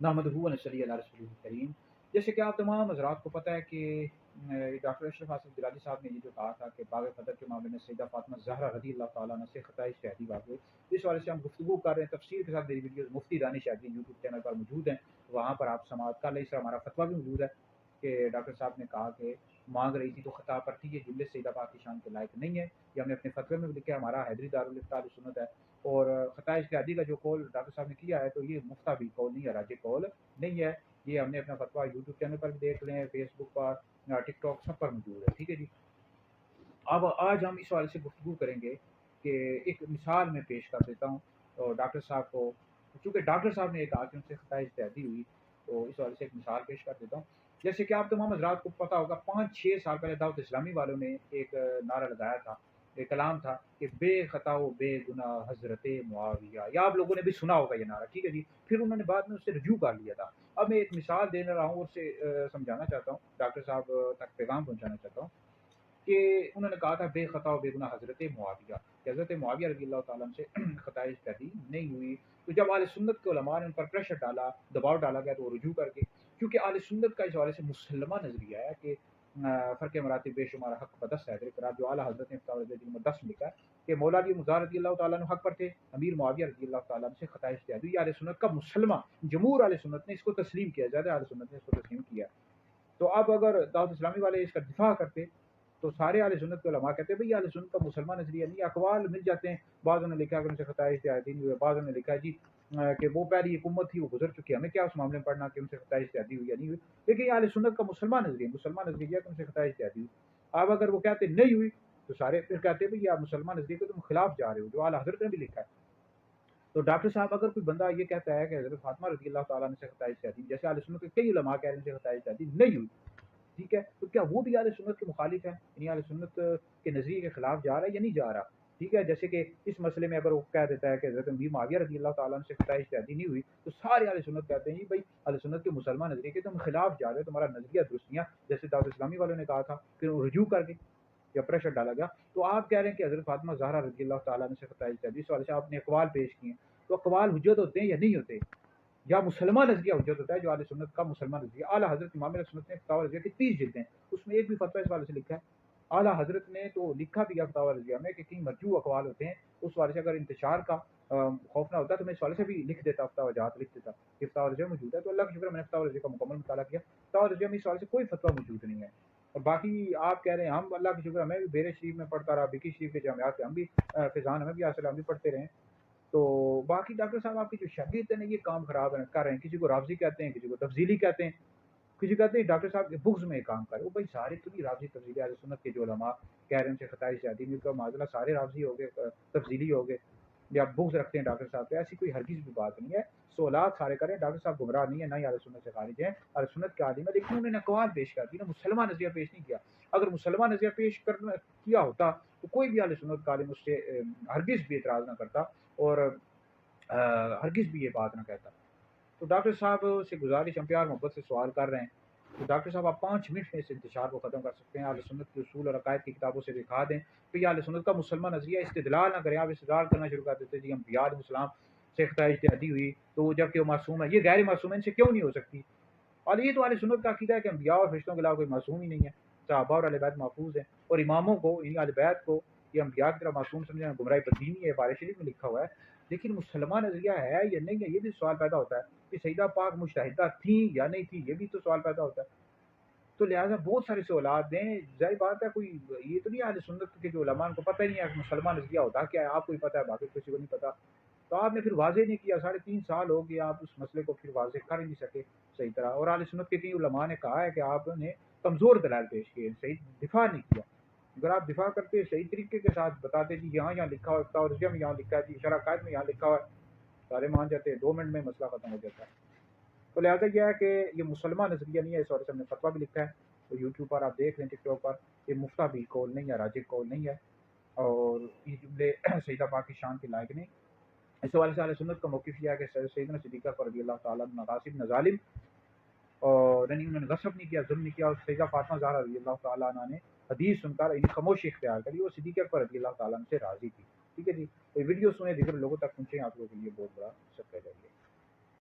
नहमदुहु व नसल्ली अला रसूलिल करीम। जैसे कि आप तमाम हज़रात को पता है कि डॉक्टर अशरफ हासिफ दिलानी साहब ने ये जो कहा था कि बाग क़दर के मामले में सैयदा फ़ातिमा ज़हरा रज़ी अल्लाह तआला अन्हा से ख़ता इज्तिहादी वाक़ हुए, इस वाले से हम गुफ्तगू कर रहे हैं तफ़सील के साथ। मेरी वीडियोज़ मुफ्ती दानिश अदवी यूट्यूब चैनल पर मौजूद हैं, वहाँ पर आप समाअत कर लें। इसका हमारा फतवा भी मौजूद है कि डॉक्टर साहब ने कहा कि मांग रही थी तो ख़ता पर थी, ये जुमले सैयदा पाक की शान के लायक नहीं है। ये हमने अपने फतवे में भी लिखा है, हमारा हैदरी दारुल इफ्ता अहले सुन्नत है। और ख़ता इज्तिहादी का जो कौल डॉक्टर साहब ने किया है, तो ये मुफ्ता भी कौल नहीं है, राजिह कौल नहीं है। ये हमने अपना फतवा यूट्यूब चैनल पर भी देख लें, फेसबुक पर, टिकटॉक सब पर मौजूद है, ठीक है जी। अब आज हम इस वाले से गुफ्तगू करेंगे कि एक मिसाल मैं पेश कर देता हूँ और डॉक्टर साहब को, चूँकि डॉक्टर साहब ने कहा कि उनसे ख़ता इज्तिहादी हुई, तो इस वाले से एक मिसाल पेश कर देता हूँ। जैसे कि आप तमाम हज़रात को पता होगा, 5-6 साल पहले दावत इस्लामी वालों ने एक नारा लगाया था, एक कलाम था कि बेख़ता व बेगुनाह हज़रत मुआविया, या आप लोगों ने भी सुना होगा ये नारा, ठीक है जी। फिर उन्होंने बाद में उससे रुजू कर लिया था। अब मैं एक मिसाल दे रहा हूँ और उससे समझाना चाहता हूँ, डॉक्टर साहब तक पैगाम पहुँचाना चाहता हूँ कि उन्होंने कहा था बेख़ता व बेगुनाह हज़रत मुआविया, कि हज़रत मुआविया रज़ी अल्लाह तआला अन्हु से ख़ता इज्तिहादी नहीं हुई। तो जब अहले सुन्नत के उलमा ने उन पर प्रेशर डाला, दबाव डाला गया, तो वो रुजू कर गए। क्योंकि अहले सुन्नत का इस हवाले से मुसल्लमा नज़रिया है कि फ़र्क़ मरातिब बेशुमार हक़ बदस्त है करार, जो आला हज़रत ने फ़तावा रज़विय्यत नंबर 10 में लिखा है कि मौला अली मुज़ार रज़ी अल्लाह तआला अन्हु हक़ पर थे, अमीर मुआविया रज़ी अल्लाह तआला अन्हु से ख़ता इज्तिहादी हुई। अहले सुन्नत का मुसल्लमा, जमहूर अहले सुन्नत ने इसको तस्लीम किया, ज़्यादा अहले सुन्नत ने इसको तस्लीम किया। तो अब अगर दावत इस्लामी वाले इसका दिफा करते, तो सारे अहले सुन्नत के उलमा कहते हैं भई अहले सुन्नत का मुसलमान नज़रिया नहीं, अक़वाल मिल जाते हैं। बाज़ ने लिखा है कि उनसे ख़ता इज्तिहादी नहीं हुई, बाज़ ने लिखा है जी कि वो पहली एक उम्मत थी, वो गुज़र चुकी है, हमें क्या उस मामले में पढ़ना कि उनसे ख़ता इज्तिहादी हुई या नहीं हुई। लेकिन ये अहले सुन्नत का मुसलमान नज़रिया कि उनसे ख़ता इज्तिहादी हुई। अब अगर वो कहते नहीं हुई, तो सारे फिर कहते हैं भई आप मुसलमान नज़रिए के तुम खिलाफ जा रहे हो, जो आला हज़रत ने भी लिखा है। तो डॉक्टर साहब, अगर कोई बंदा ये कहता है कि हज़रत फ़ातिमा रज़ी अल्लाह तआला अन्हा से ख़ता इज्तिहादी, जैसे अहले सुन्नत के कई उलमा कह रहे हैं उनसे ख़ता इज्तिहादी नहीं हुई, ठीक है, तो क्या वो भी अहले सुन्नत के मुखालिफ है, यानी अहले सुन्नत के नज़रिए के खिलाफ जा रहा है या नहीं जा रहा? ठीक है, जैसे कि इस मसले में अगर वो कह देता है कि हज़रत अमीर मुआविया रज़ी अल्लाह तआला अन्हु से ख़ता इज्तिहादी नहीं हुई, तो सारे अहले सुन्नत कहते हैं जी भई अहले सुन्नत के मुसलमान नज़रिए के तुम खिलाफ जा रहे हो, तुम्हारा नज़रिया दुरुस्त नहीं है, जैसे दावत इस्लामी वालों ने कहा था, फिर वो रुजू कर गए या प्रेशर डाला गया। तो आप कह रहे हैं कि हज़रत फ़ातिमा ज़हरा रज़ी अल्लाह तआला अन्हा से ख़ता इज्तिहादी, इस वाले से आपने अक़वाल पेश किए हैं, तो अक़वाल हुज्जत होते हैं या नहीं होते? या मुसलमान नज़रिया हुज्जत होता है, जो अहले सुन्नत का मुसलमान नज़रिया। आला हज़रत इमाम अहले सुन्नत ने फ़तावा रज़विय्या की 30 जिल्दें हैं, उसमें एक भी फ़तवा इस वाले से लिखा है? आला हज़रत ने तो लिखा भी है फ़तावा रज़विय्या में कि कई मरजू अक़वाल होते हैं, उस वाले से अगर इंतशार का खौफ ना होता तो मैं इस वाले से भी लिख देता, फ़तावा वजाहत लिख देता। ये फ़तावा रज़विय्या मौजूद है, तो अल्लाह का शुक्र है मैंने फ़तावा रज़विय्या का मुकम्मल मुताला किया। फ़तावा रज़विय्या में इस वाले से कोई फ़तवा मौजूद नहीं है। और बाकी आप कह रहे हैं, हम अल्लाह का शुक्र है, मैं भी बेरे शरीफ में पढ़ता रहा, बिकी शरीफ के जामियात से हम भी फ़ैज़ान हमें भी हासिल है, हम भी पढ़ते रहे। तो बाकी डॉक्टर साहब आपकी जो शागिर्द है ना, ये काम खराब है कर रहे हैं, किसी को राफ़ज़ी कहते हैं, किसी को तफ़ज़ीली कहते हैं, किसी कहते हैं डॉक्टर साहब के बुग़्ज़ में काम कर रहे हो। भाई सारे तो नहीं राफ़ज़ी तफ़ज़ीली अहले सुन्नत के जो उलमा कह रहे हैं उनसे ख़ता इज्तिहादी नहीं, तो माज़अल्लाह सारे राफ़ज़ी हो गए, तफ़ज़ीली हो गए या बुग़्ज़ रखते हैं डॉक्टर साहब पे, ऐसी कोई हरगिज़ भी बात नहीं है। सवालात सारे करें, डॉक्टर साहब गुमराह नहीं है, ना ही अहले सुन्नत से ख़ारिज हैं, अहले सुन्नत के आलिम है, लेकिन उन्होंने अक़वाल पेश कर दी ना, मुसलमान नज़रिया पेश नहीं किया। अगर मुसलमान नज़रिया पेश करना किया होता, तो कोई भी अहले सुन्नत का आलिम उससे हरगिज़ भी एतराज़ ना करता और हरगिज़ भी ये बात ना कहता। तो डॉक्टर साहब से गुज़ारिश, हम प्यार मोहब्बत से सवाल कर रहे हैं, तो डॉक्टर साहब आप 5 मिनट में इस इंतशार को ख़त्म कर सकते हैं। अहले सुन्नत के उसूल और अक़ायद की किताबों से दिखा दें, तो ये अहले सुन्नत का मुसलमान नज़रिया इस्तिदलाल ना करें। आप इस्तिदलाल करना शुरू कर देते हैं, जी अंबिया अलैहिस्सलाम से ख़ता इज्तिहादी हुई, तो जबकि वो मासूम है, ये गैर मासूम है, इनसे क्यों नहीं हो सकती? और ये तो अहले सुन्नत का अक़ीदा है कि अंबिया और फरिश्तों के अलावा कोई मासूम ही नहीं है। सहाबा और अहले बैत महफूज़ हैं, और इमामों को, यानी अहले बैत को ये अंबिया की तरह मासूम समझना गुमराही बददीनी है, बारे शरीफ में लिखा हुआ है। लेकिन मुसलमान नज़रिया है या नहीं है, ये भी सवाल पैदा होता है कि सईदा पाक मुजतहिदा थी या नहीं थी, ये भी तो सवाल पैदा होता है। तो लिहाजा बहुत सारे सवालात दें, ज़ाहिर बात है, कोई ये तो नहीं अहले सुन्नत के जो उलमा उनको पता ही नहीं है कि मुसलमान नज़रिया होता क्या है, आपको ही पता है, बाकी किसी को नहीं पता। तो आपने फिर वाज़ेह नहीं किया, 3.5 साल हो गए, आप उस मसले को फिर वाज़ेह कर ही नहीं सके सही तरह। और अहले सुन्नत के कई उलमा ने कहा है कि आपने कमज़ोर दलाइल पेश किए, सही दिफ़ा नहीं किया। अगर आप दिफ़ा करते, सही तरीके के साथ बताते जी यहाँ लिखा हुआ है, फ़तावा रज़विय्या में यहाँ लिखा है, जी शरह अक़ायद में यहाँ लिखा हुआ है, सारे मान जाते हैं, 2 मिनट में मसला ख़त्म हो जाता है। तो लिहाजा यह है कि ये मुसलमान नज़रिया नहीं है, इस वजह से हमने फतवा भी लिखा है, तो यूट्यूब पर आप देख लें, टिकटॉक पर, ये मुफ्ता भी कौल नहीं है, राजिह कौल नहीं है, और ये जुमले सईदा पाक की शान के लायक नहीं। इस हवाले से अहले सुन्नत का मौक़िफ़ यह है कि सैयदना सिद्दीक़ा रज़ी अल्लाह तआला अन्हा गासिब न ज़ालिम, और यानी उन्होंने गस्ब नहीं किया, ज़ुल्म नहीं किया, और सईदा फ़ातिमा ज़हरा रज़ी अल्लाह तआला अन्हा ने हदीस सुनकर यानी खामोशी इख्तियार करी, वो सिद्दीक़ा रज़ी अल्लाह तआला अन्हा से राज़ी थी। ठीक है जी, तो वीडियो सुने, दीगर लोगों तक पहुँचे, आप लोगों के लिए बहुत बड़ा शुक्रिया।